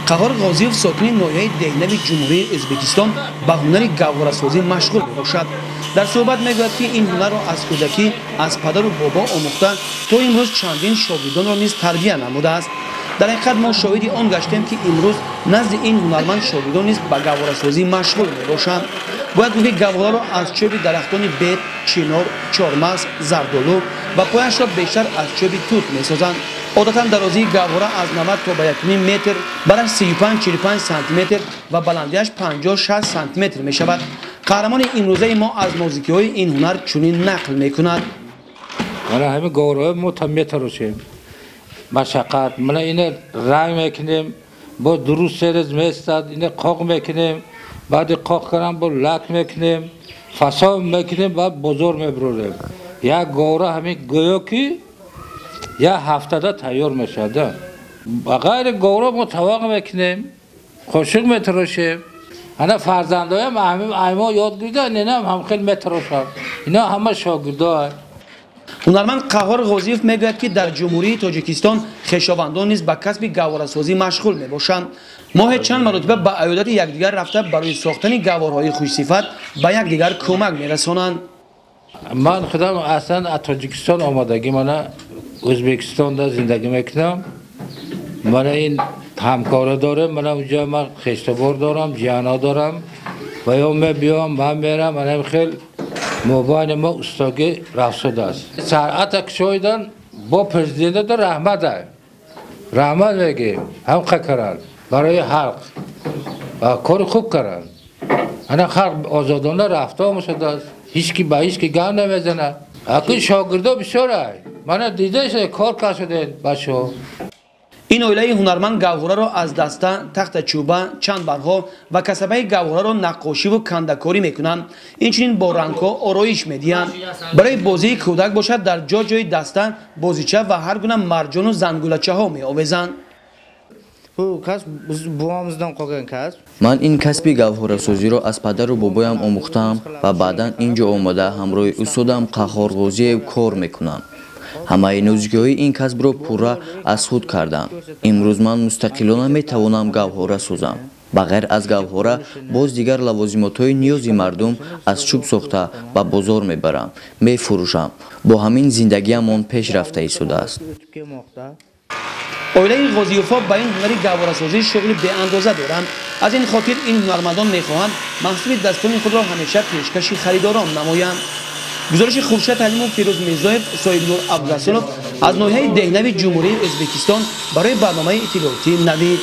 قهار غازیوف ساکن ناحیه دهنوی جمهوری ازبکستان به هنر گواره‌سازی مشغول میباشد. در صحبت میگوید که این هنر را از کودکی از پدر و بابا آموخته تا امروز چندین شاگردان را نیز تربیت نموده است. در حقیقت ما شاهد آن گشتیم که امروز نزد این هنرمند شاگردان نیز به گواره‌سازی مشغول میباشند. باید گویی گواره را از چوب درختان بید، چنار، چهارمغز، زردآلو و پایش را بیشتر از چوب توت میسازند. عادتا درازی گواره از 90 تا به 1 متر، برش 35-45 سانتی متر و بلندیش 50-60 سانتی متر می شود. قهرمان امروزه ما از نازکی های این هنر چنین نقل می کند. من همین گواره متر روشیم مشقت من اینه رنگ میکنیم با درست سرز میستد اینه قاق میکنیم بعد قاق کردن با لک میکنیم فساد میکنیم بعد بزرگ میبروریم. یک گواره همین گویا که یا 70 تیار میشده. غیر گواره متواقع میکنیم خوشق میتراشیم. انا فرزندایم ایما یاد گرفتن اینا هم خیلی میتراشن. اینا همه شاگردای. هنرمند قهار غازیوف میگوید که در جمهوری تاجیکستان خویشاوندان نیز به کسب گواره‌سازی مشغول میباشند. ماه چند مرتبه به ایادت یکدیگر رفته برای ساختن گوارهای خوش‌صفت به یکدیگر کمک میرسانند. من خودم اصلا از تاجیکستان آمدگی من ازبکستان دا زندگی میکنم. من این همکار دارم. من اونجا من خشتبار دارم، جانا دارم و یا من بیام من میرم. من خیلی موبایل ما استاگی رفسود است. سرعت کشیدن با پرزیدنت رحمت است. رحمت میگیم هم کردن برای خلق و کار خوب کردن. انا خلق آزادانه رفته آمده است. هیچ کی به هیچ کی گام نمیزنه. اگه شاگردا بسیار است. من دیده کار کردن بچه‌ها. این اویله هنرمند گوهره را از دسته، تخت چوبه، چند برها و کسبه گوهره را نقاشی و کنده‌کاری میکنند. اینچنین با رنگ‌ها آرایش میدهند. برای بازی کودک باشد در جای دسته، بازیچه و هر گونه مرجان و زنگولچه ها میآویزند. من این کسب گوهره‌سازی را از پدر و بابایم آموختم و بعدا اینجا آمده همراه استادم قهار غازیوف کار میکنم. همه نوزگی‌های این کسب را پورا از خود کردم. امروز من مستقلانه میتوانم گوهره سازم. بغیر از گوهره باز دیگر لوازمات‌های نیازی مردم از چوب ساخته به بازار میبرم، میفروشم. با همین زندگیمان پیش رفته ایستاده است. اویله غازیوف‌ها با این هنر گواره‌سازی شغل به اندازه دارند. از این خاطر این هنرمندان میخواهند محصول دستان خود را همیشه پیشکش خریداران نمایند. گزارش خورشید حلیم و فیروز میرزاєв، صاحب نور عبدالرسولov از ناحیه دهنوی جمهوری ازبکستان برای برنامه اطلاعاتی نوید.